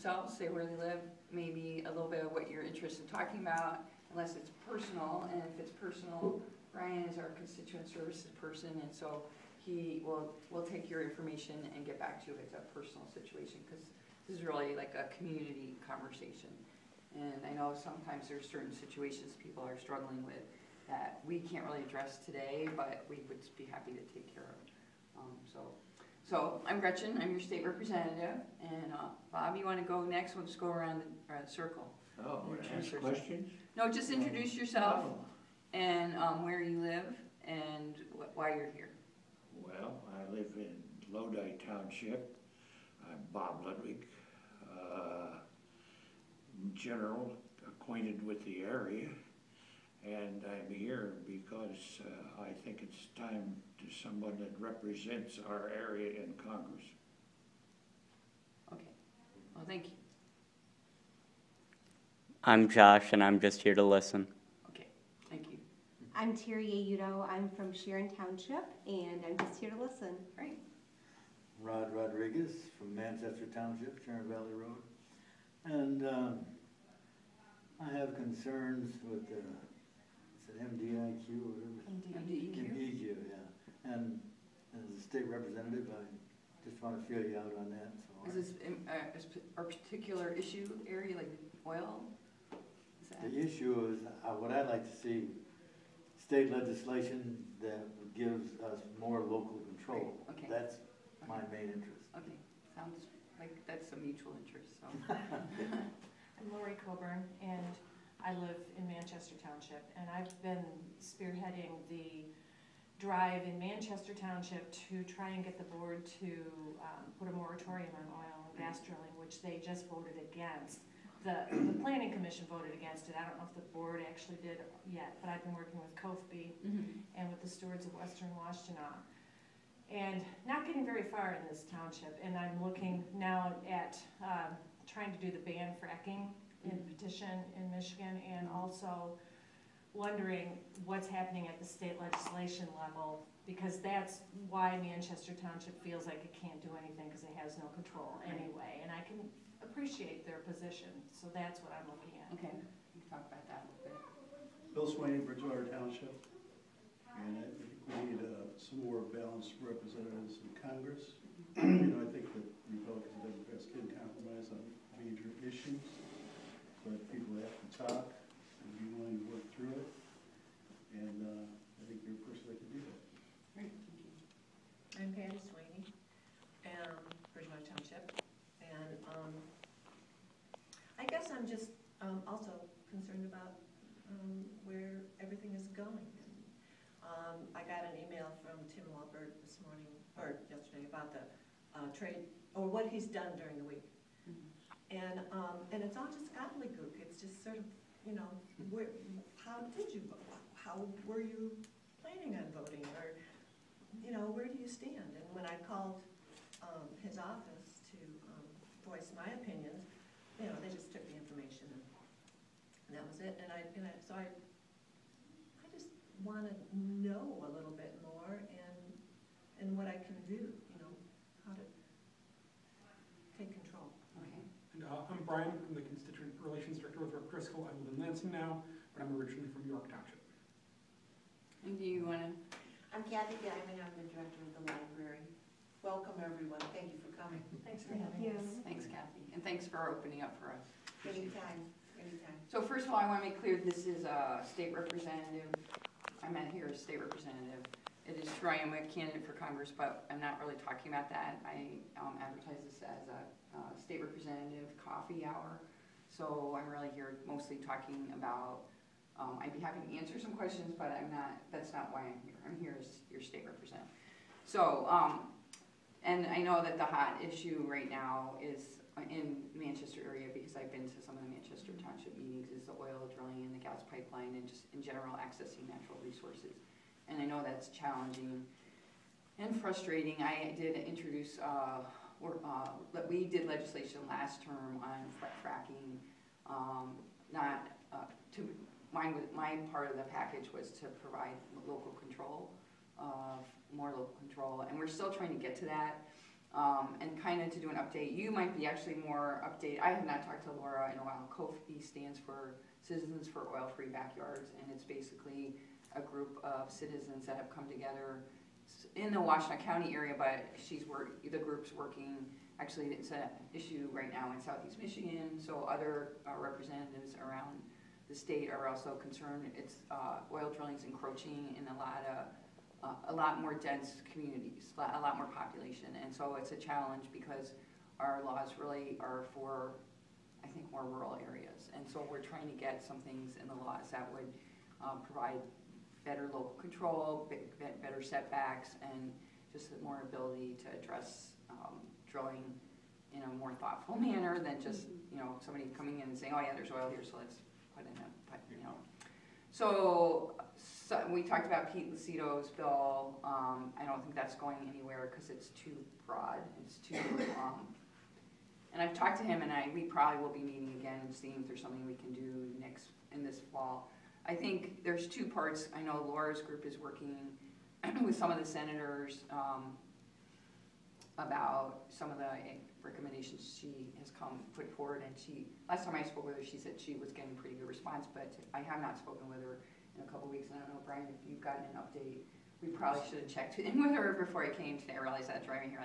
themselves, say where they live, maybe a little bit of what you're interested in talking about, unless it's personal. And if it's personal, Brian is our constituent services person, and so he will take your information and get back to you if it's a personal situation, because this is really like a community conversation. And I know sometimes there's certain situations people are struggling with that we can't really address today, but we would be happy to take care of. So I'm Gretchen, I'm your state representative, and Bob, you want to go next? We'll just go around the circle. Oh, ask questions? No, just introduce yourself and where you live and why you're here. Well, I live in Lodi Township. I'm Bob Ludwig. In general, acquainted with the area, and I'm here because I think it's time to someone that represents our area in Congress. Okay, well, thank you. I'm Josh, and I'm just here to listen. Okay, thank you. I'm Terry Ayudo. I'm from Sharon Township, and I'm just here to listen. Great. Rod Rodriguez from Manchester Township, Sharon Valley Road. And I have concerns with it's an MDIQ or whatever. MDEQ, yeah. And as a state representative, I just want to feel you out on that. So is this a particular issue area, like oil? The issue is what I'd like to see, state legislation that gives us more local control. Right. Okay. That's my main interest. Okay, sounds like that's a mutual interest. So. I'm Lori Coburn, and I live in Manchester Township, and I've been spearheading the drive in Manchester Township to try and get the board to put a moratorium on oil and gas drilling, which they just voted against. The Planning Commission voted against it. I don't know if the board actually did yet, but I've been working with COFB and with the stewards of Western Washtenaw, and not getting very far in this township. And I'm looking now at trying to do the ban fracking in petition in Michigan, and also wondering what's happening at the state legislation level, because that's why Manchester Township feels like it can't do anything, because it has no control anyway. And I can appreciate their position, so that's what I'm looking at. Okay, we can talk about that a little bit. Bill Swain, Bridgewater Township, and I think we need some more balanced representatives in Congress. I think that Republicans and Democrats can compromise on major issues, but people have to talk and be willing to work through it, and I think you're a person that can do that. Great, thank you. I'm Patty Sweeney, Bridgewater Township, and I guess I'm just also concerned about where everything is going. And, I got an email from Tim Walbert this morning, or yesterday, about the trade, or what he's done during the week. And it's all just gobbledygook. It's just sort of, how did you vote? How were you planning on voting? Or, where do you stand? And when I called his office to voice my opinions, they just took the information and that was it. So I just want to know a little bit more and what I can do, how to take control. Okay. And I'm Brian. I'm the Constituent Relations Director with Gretchen Driskell. I live in Lansing now, but I'm originally from York Township. And do you want to? I'm Kathy Diamond. I'm the Director of the Library. Welcome, everyone. Thank you for coming. Thanks for having us. Thanks, Kathy, and thanks for opening up for us. Anytime, anytime. So first of all, I want to make clear this is a state representative. I'm not here as state representative. It is true I am a candidate for Congress, but I'm not really talking about that. I advertise this as a state representative coffee hour. So I'm really here mostly talking about, I'd be happy to answer some questions, but that's not why I'm here. I'm here as your state representative. So, and I know that the hot issue right now is in Manchester area, because I've been to some of the Manchester Township meetings, is the oil drilling and the gas pipeline, and just in general accessing natural resources. And I know that's challenging and frustrating. I did introduce, we did legislation last term on fracking. My part of the package was to provide local control, more local control, and we're still trying to get to that. and kind of to do an update. You might be actually more update. I have not talked to Laura in a while. COFE stands for Citizens for Oil-Free Backyards, and it's basically a group of citizens that have come together in the Washtenaw County area, but the group's working, actually it's an issue right now in Southeast Michigan, so other representatives around the state are also concerned. It's oil drilling's encroaching in a lot more dense communities, a lot more population, and so it's a challenge because our laws really are for, I think, more rural areas, and so we're trying to get some things in the laws that would provide better local control, better setbacks, and just more ability to address drilling in a more thoughtful manner than just, somebody coming in and saying, oh yeah, there's oil here, so let's put in a, So we talked about Pete Lucito's bill. I don't think that's going anywhere because it's too broad. It's too, and I've talked to him, and we probably will be meeting again and seeing if there's something we can do in this fall. I think there's two parts. I know Laura's group is working with some of the senators about some of the recommendations she has put forward, and last time I spoke with her, she said she was getting pretty good response, but I have not spoken with her in a couple weeks, and I don't know, Brian, if you've gotten an update. We probably should have checked in with her before I came today. I realized that driving here,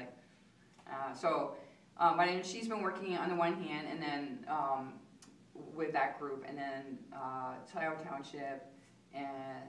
but she's been working on the one hand, and then with that group, and then Tile Township and